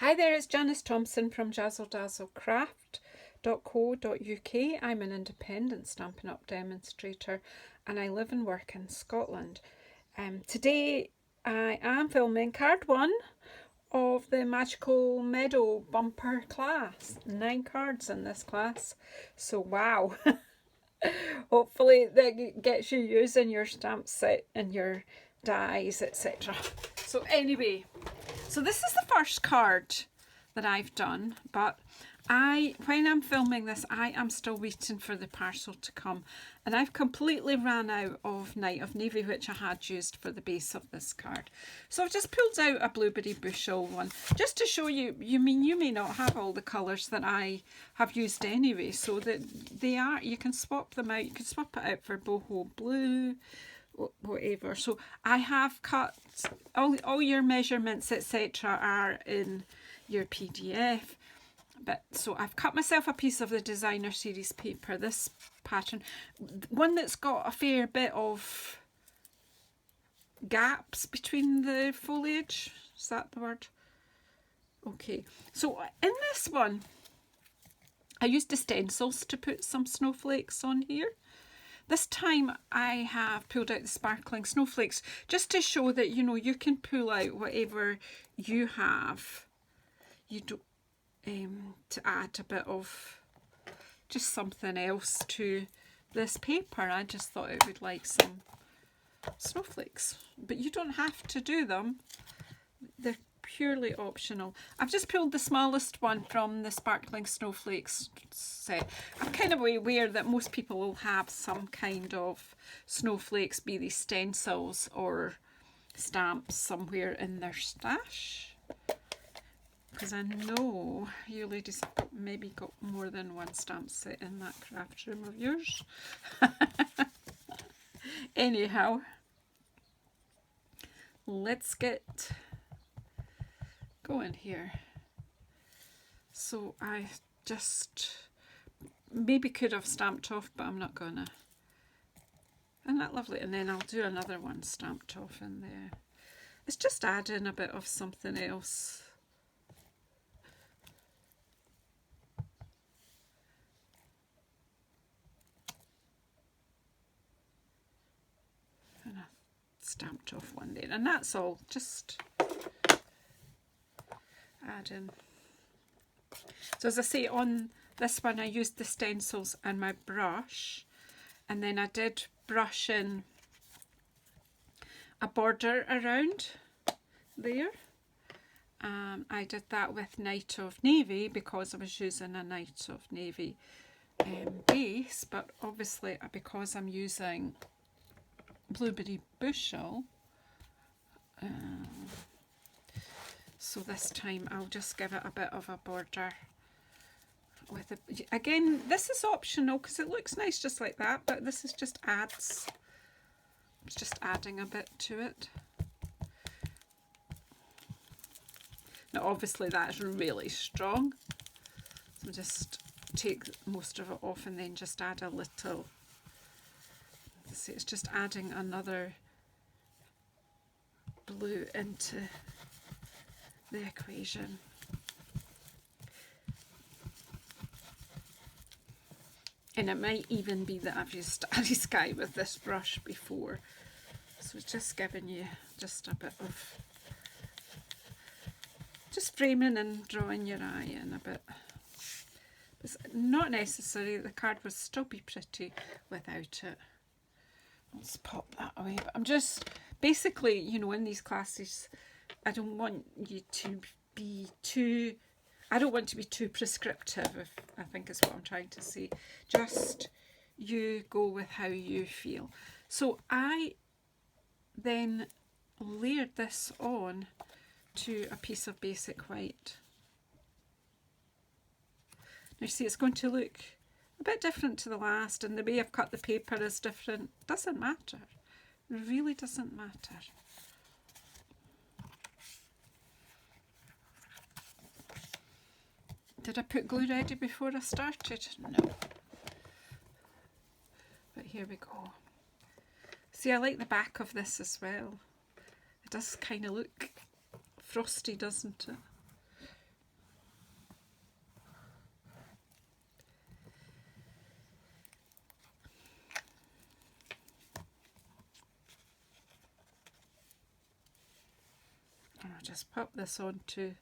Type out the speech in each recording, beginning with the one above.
Hi there, it's Janice Thompson from JazzleDazzleCraft.co.uk. I'm an independent Stampin' Up! Demonstrator and I live and work in Scotland. Today I am filming card 1 of the Magical Meadow bumper class. 9 cards in this class, so wow. Hopefully that gets you using your stamp set and your dies, etc. So anyway, so this is the first card that I've done, but when I'm filming this, I am still waiting for the parcel to come, and I've completely ran out of Night of Navy, which I had used for the base of this card. So I've just pulled out a Blueberry Bushel one, just to show you, you may not have all the colours that I have used anyway, so that you can swap them out, you can swap it out for boho blue, whatever. So I have cut all your measurements, etc. are in your PDF. But so I've cut myself a piece of the designer series paper, this pattern, one that's got a fair bit of gaps between the foliage. Is that the word? Okay, so in this one I used the stencils to put some snowflakes on here. This time I have pulled out the sparkling snowflakes just to show that, you know, you can pull out whatever you have. You don't to add a bit of just something else to this paper. I just thought it would like some snowflakes, but you don't have to do them. They're purely optional. I've just pulled the smallest one from the sparkling snowflakes set. I'm kind of aware that most people will have some kind of snowflakes, be they stencils or stamps, somewhere in their stash. Because I know you ladies have maybe got more than one stamp set in that craft room of yours. Anyhow, let's get going here. So I just maybe could have stamped off, but I'm not gonna. Isn't that lovely? And then I'll do another one stamped off in there. It's just adding a bit of something else. Stamped off one there, and that's all. Just add in. So as I say, on this one I used the stencils and my brush, and then I did brush in a border around there. I did that with Night of Navy because I was using a Night of Navy base, but obviously because I'm using Blueberry Bushel, so this time I'll just give it a bit of a border with it. Again, this is optional because it looks nice just like that, but this is just adds, it's just adding a bit to it. Now obviously that's really strong, so just take most of it off and then just add a little. See, it's just adding another blue into the equation. And it might even be that I've used Starry Sky with this brush before. So it's just giving you just a bit of, just framing and drawing your eye in a bit. It's not necessary, the card would still be pretty without it. Let's pop that away. But I'm just basically, you know, in these classes, I don't want you to be too, I don't want to be too prescriptive, if I think is what I'm trying to say. Just you go with how you feel. So I then layered this on to a piece of basic white. Now see, it's going to look a bit different to the last, and the way I've cut the paper is different. Doesn't matter. It really doesn't matter. Did I put glue ready before I started? No. But here we go. See, I like the back of this as well. It does kind of look frosty, doesn't it? I'll just pop this onto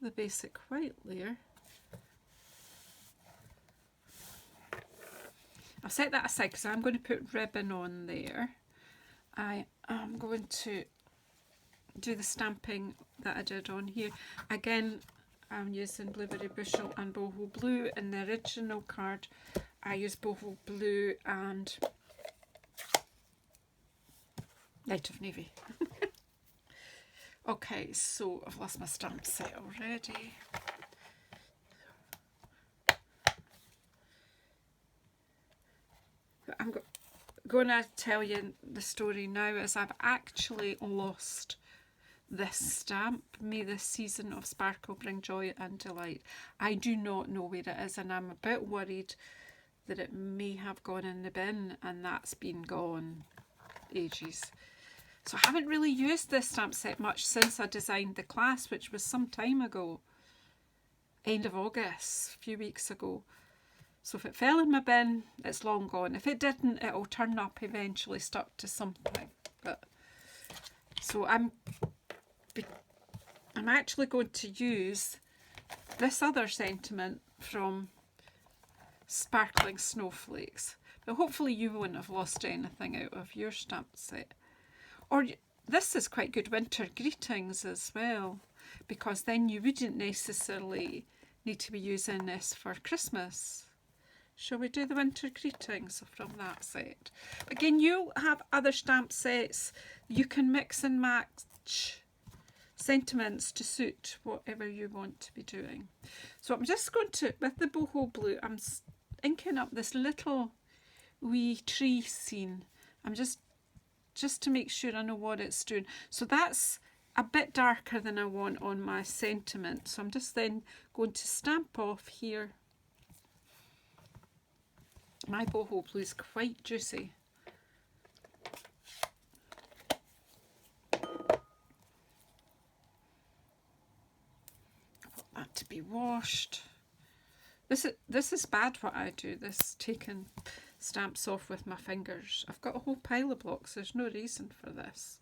the basic white layer. I'll set that aside because I'm going to put ribbon on there. I am going to do the stamping that I did on here. Again, I'm using Blueberry Bushel and Boho Blue. In the original card, I used Boho Blue and Light of Navy. Okay, so I've lost my stamp set already. I'm going to tell you the story now as I've actually lost this stamp. May this season of sparkle bring joy and delight. I do not know where it is, and I'm a bit worried that it may have gone in the bin, and that's been gone ages. So I haven't really used this stamp set much since I designed the class, which was some time ago. End of August, a few weeks ago. So if it fell in my bin, it's long gone. If it didn't, it'll turn up eventually stuck to something. But so I'm actually going to use this other sentiment from Sparkling Snowflakes. But hopefully you won't have lost anything out of your stamp set. Or this is quite good, winter greetings as well, because then you wouldn't necessarily need to be using this for Christmas. Shall we do the winter greetings from that set? Again, you'll have other stamp sets. You can mix and match sentiments to suit whatever you want to be doing. So I'm just going to, with the Boho Blue, I'm inking up this little wee tree scene. I'm just to make sure I know what it's doing. So that's a bit darker than I want on my sentiment. So I'm just then going to stamp off here. My Boho Blue is quite juicy. I want that to be washed. This is bad what I do, this taking stamps off with my fingers. I've got a whole pile of blocks, there's no reason for this.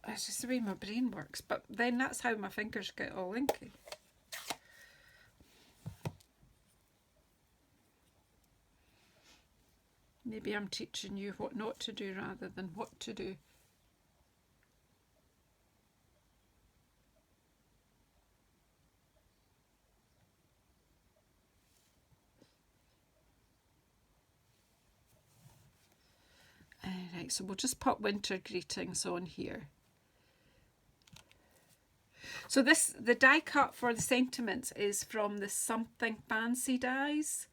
It's just the way my brain works, but then that's how my fingers get all inky. Maybe I'm teaching you what not to do rather than what to do. Right, so we'll just pop winter greetings on here. So the die cut for the sentiments is from the Something Fancy dies.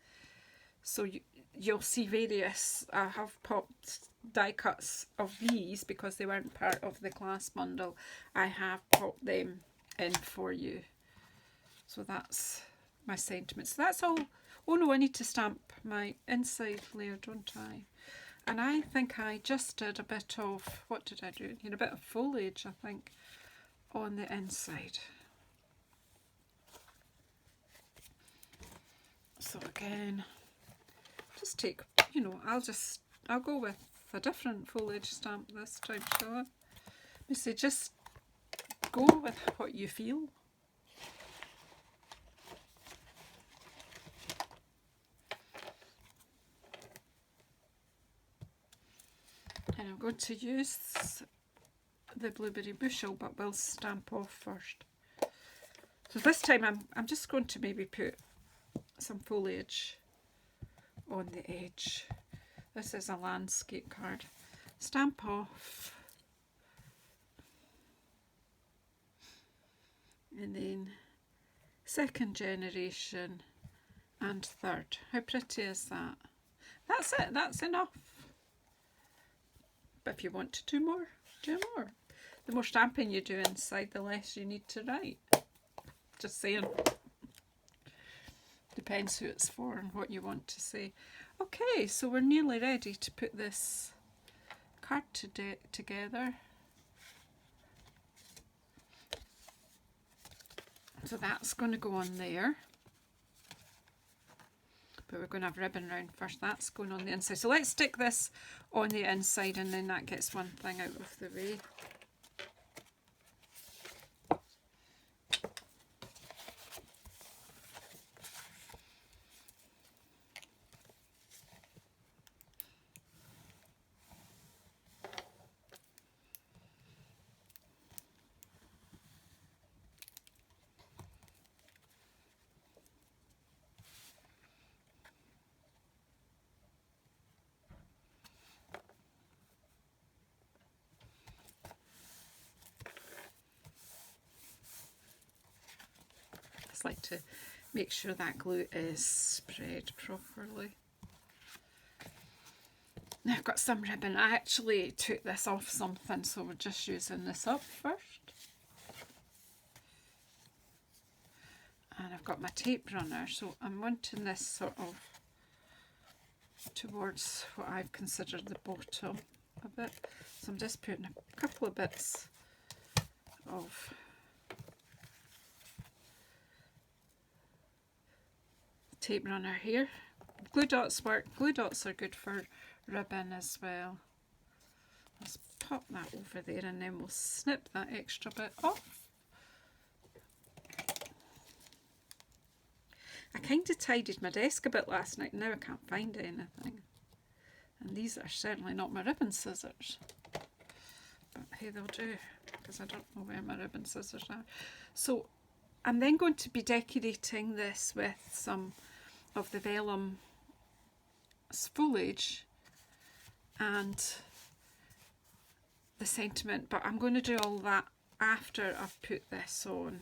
So you'll see various, I have popped die cuts of these because they weren't part of the class bundle. I have popped them in for you. So that's my sentiments. So that's all. Oh no, I need to stamp my inside layer, don't I? And I think I just did a bit of, what did I do? A bit of foliage, I think, on the inside. So again, just take, I'll go with a different foliage stamp this time, shall I? You say just go with what you feel. And I'm going to use the Blueberry Bushel, but we'll stamp off first. So this time I'm just going to maybe put some foliage on the edge. This is a landscape card. Stamp off. And then second generation and third. How pretty is that? That's it, that's enough. But if you want to do more, do more. The more stamping you do inside, the less you need to write. Just saying. Depends who it's for and what you want to say. Okay, so we're nearly ready to put this card together. So that's going to go on there. but we're going to have ribbon round first. That's going on the inside. So let's stick this on the inside, and then that gets one thing out of the way. Just like to make sure that glue is spread properly. Now I've got some ribbon. I actually took this off something, so we're just using this up first. And I've got my tape runner, so I'm wanting this sort of towards what I've considered the bottom a bit. So I'm just putting a couple of bits of tape runner here. Glue dots work. Glue dots are good for ribbon as well. Let's pop that over there, and then we'll snip that extra bit off. I kind of tidied my desk a bit last night, and now I can't find anything. And these are certainly not my ribbon scissors. But hey, they'll do, because I don't know where my ribbon scissors are. So I'm then going to be decorating this with some of the vellum foliage and the sentiment, but I'm going to do all that after I've put this on.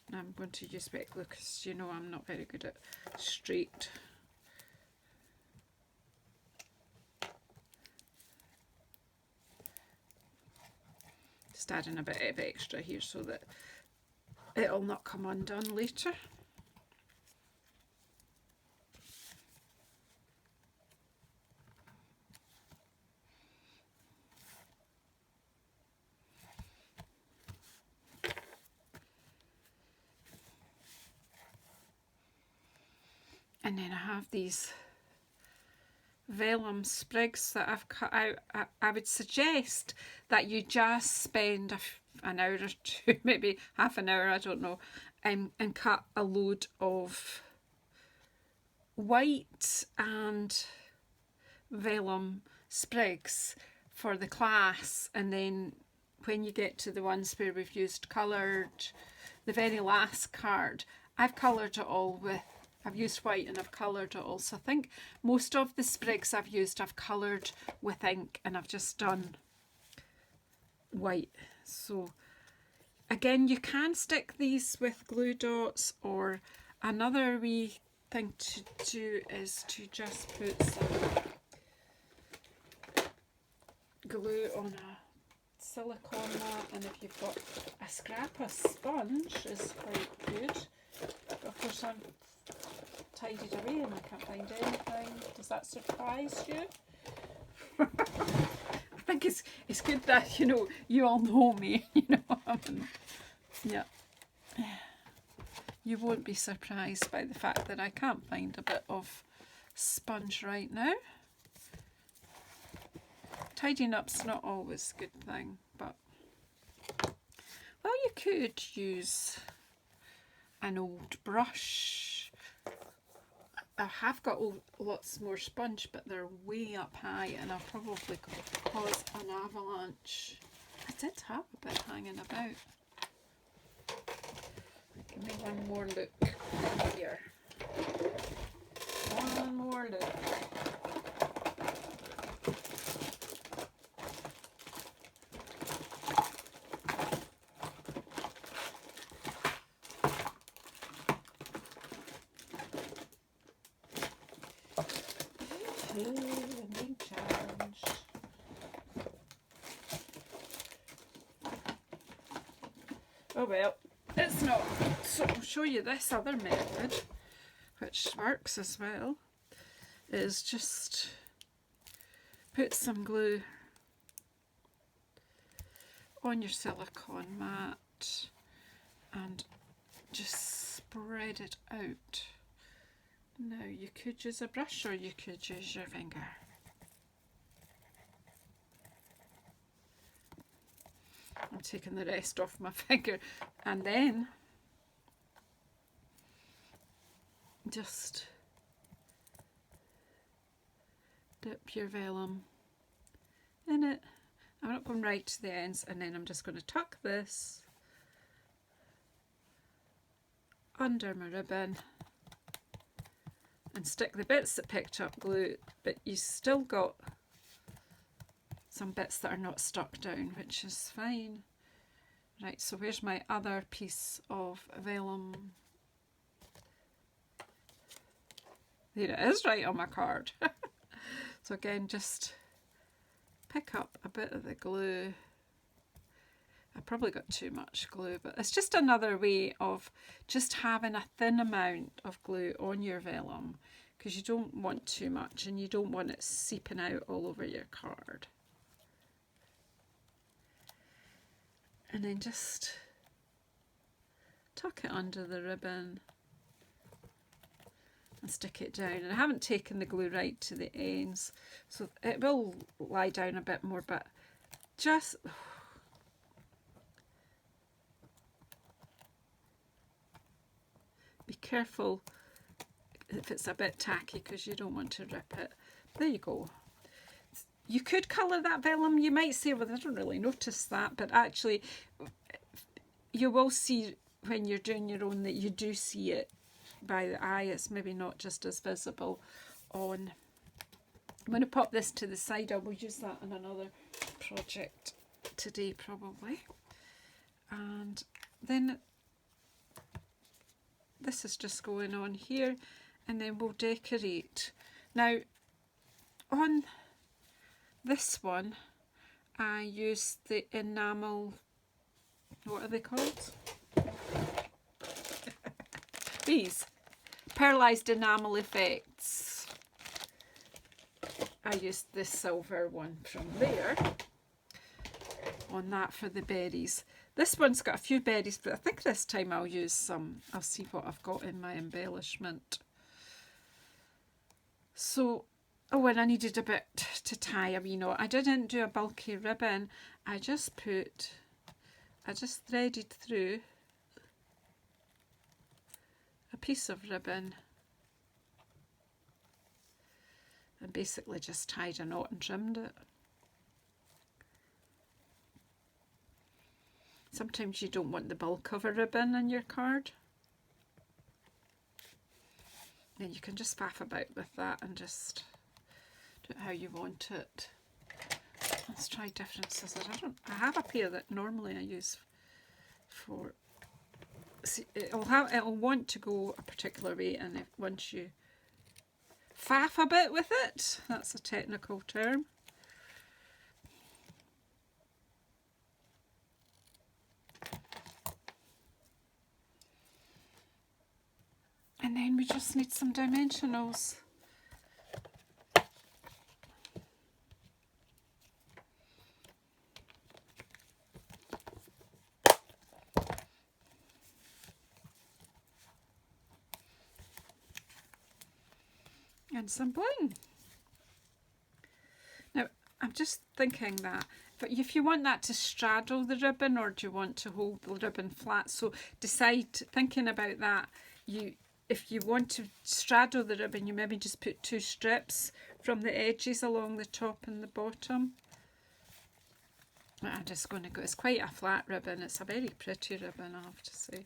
And I'm going to use wet glue because you know I'm not very good at straight. Just adding a bit of extra here so that it'll not come undone later. And then I have these vellum sprigs that I've cut out. I would suggest that you just spend an hour or two, maybe half an hour, I don't know, and cut a load of white and vellum sprigs for the class, and then when you get to the ones where we've used coloured, the very last card, I've coloured it all with, I've used white and I've coloured it all. So I think most of the sprigs I've used I've coloured with ink, and I've just done white. So again, you can stick these with glue dots, or another wee thing to do is to just put some glue on a silicone mat, and if you've got a scrap of sponge is quite good. Of course I'm tidied away and I can't find anything. Does that surprise you? I think it's good that, you know, you all know me, you know. Yeah. You won't be surprised by the fact that I can't find a bit of sponge right now. Tidying up's not always a good thing, but well, you could use an old brush. I have got lots more sponge, but they're way up high and I'll probably cause an avalanche. I did have a bit hanging about. Give me one more look here. One more look. Big challenge. Oh well, it's not. So I'll show you this other method, which works as well, is just put some glue on your silicone mat and just spread it out Now you could use a brush or you could use your finger. I'm taking the rest off my finger, and then just dip your vellum in it. I'm not going right to the ends, and then I'm just going to tuck this under my ribbon and stick the bits that picked up glue, but you still got some bits that are not stuck down, which is fine. Right, so where's my other piece of vellum? There it is, right on my card. So again, just pick up a bit of the glue. I probably got too much glue, but it's just another way of just having a thin amount of glue on your vellum, because you don't want too much and you don't want it seeping out all over your card. And then just tuck it under the ribbon and stick it down. And I haven't taken the glue right to the ends, so it will lie down a bit more, but just be careful if it's a bit tacky, because you don't want to rip it. There you go. You could colour that vellum. You might say, well, I don't really notice that, but actually you will see when you're doing your own that you do see it by the eye. It's maybe not just as visible on. I'm going to pop this to the side. I will use that in another project today probably. And then this is just going on here, and then we'll decorate. Now on this one I used the enamel, what are they called? These pearlized enamel effects. I used this silver one from there on that for the berries. This one's got a few berries, but I think this time I'll use some. I'll see what I've got in my embellishment. So, oh, and I needed a bit to tie a wee knot. I didn't do a bulky ribbon. I just threaded through a piece of ribbon and basically just tied a knot and trimmed it. Sometimes you don't want the bulk of a ribbon in your card. Then you can just faff about with that and just do it how you want it. Let's try different scissors. I have a pair that normally I use for. See, it'll want to go a particular way, and once you faff a bit with it, that's a technical term. And then we just need some dimensionals. And some bling. Now, I'm just thinking that, but if you want that to straddle the ribbon, or do you want to hold the ribbon flat? So decide, thinking about that, if you want to straddle the ribbon, you maybe just put 2 strips from the edges along the top and the bottom. I'm just going to go, it's quite a flat ribbon, it's a very pretty ribbon, I have to say.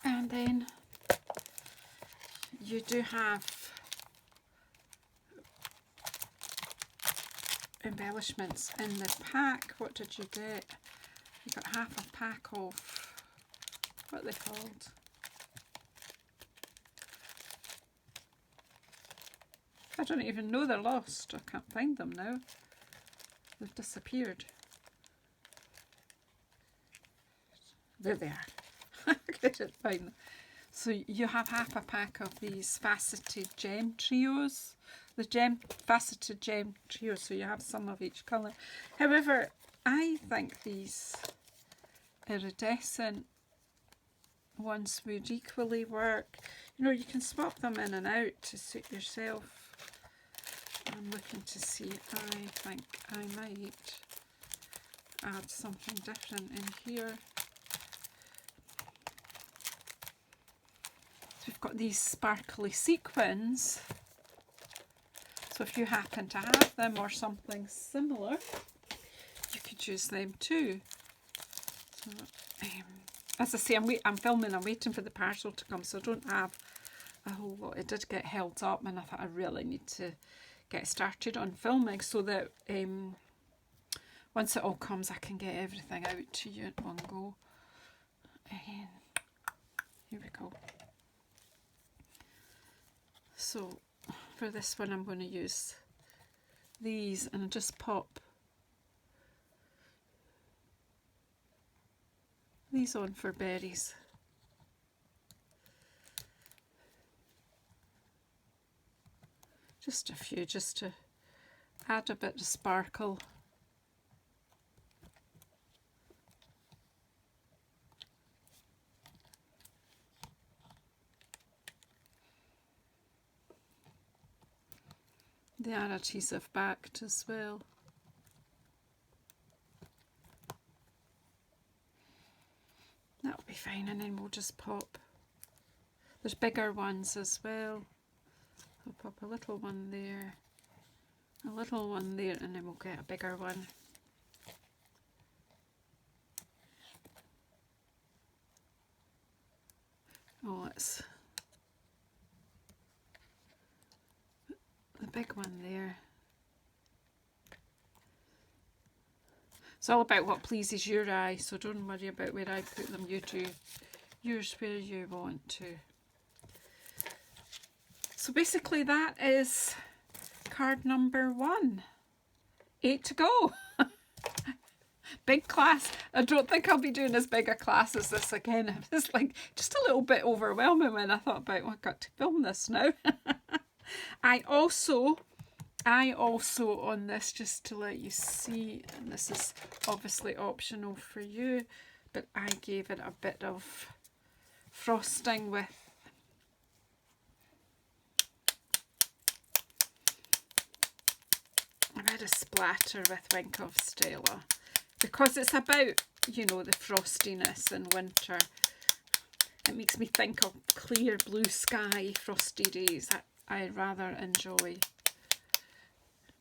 And then you do have embellishments in the pack. What did you get? You got half a pack of what are they called? I don't even know, they're lost. I can't find them now. They've disappeared. There they are. I couldn't find them. So you have half a pack of these faceted gem trios. The faceted gem trios, so you have some of each colour. However, I think these iridescent ones would equally work. You know, you can swap them in and out to suit yourself. I'm looking to see, I think I might add something different in here. So we've got these sparkly sequins. So if you happen to have them or something similar, you could use them too. So, as I say, I'm filming, I'm waiting for the parcel to come, so I don't have a whole lot. It did get held up and I thought I really need to get started on filming so that once it all comes I can get everything out to you in one go. And here we go. So for this one I'm going to use these and just pop these on for berries. Just a few, just to add a bit of sparkle. They are adhesive backed as well. That'll be fine, and then we'll just pop. There's bigger ones as well. I'll pop a little one there, a little one there, and then we'll get a bigger one. Oh, it's the big one there. It's all about what pleases your eye, so don't worry about where I put them. You do yours where you want to. So basically that is card number 1. 8 to go. Big class. I don't think I'll be doing as big a class as this again. It was like just a little bit overwhelming when I thought about, oh, I've got to film this now. I also on this, just to let you see, and this is obviously optional for you, but I gave it a bit of frosting with a bit of splatter with Wink of Stella, because it's about, you know, the frostiness in winter. It makes me think of clear blue sky, frosty days. I rather enjoy.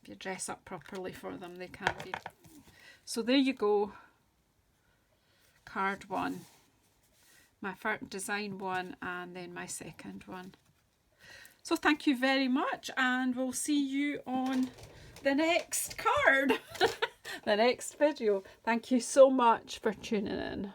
If you dress up properly for them, they can be. So there you go. Card 1. My first design 1 and then my second one. So thank you very much, and we'll see you on the next card. The next video. Thank you so much for tuning in.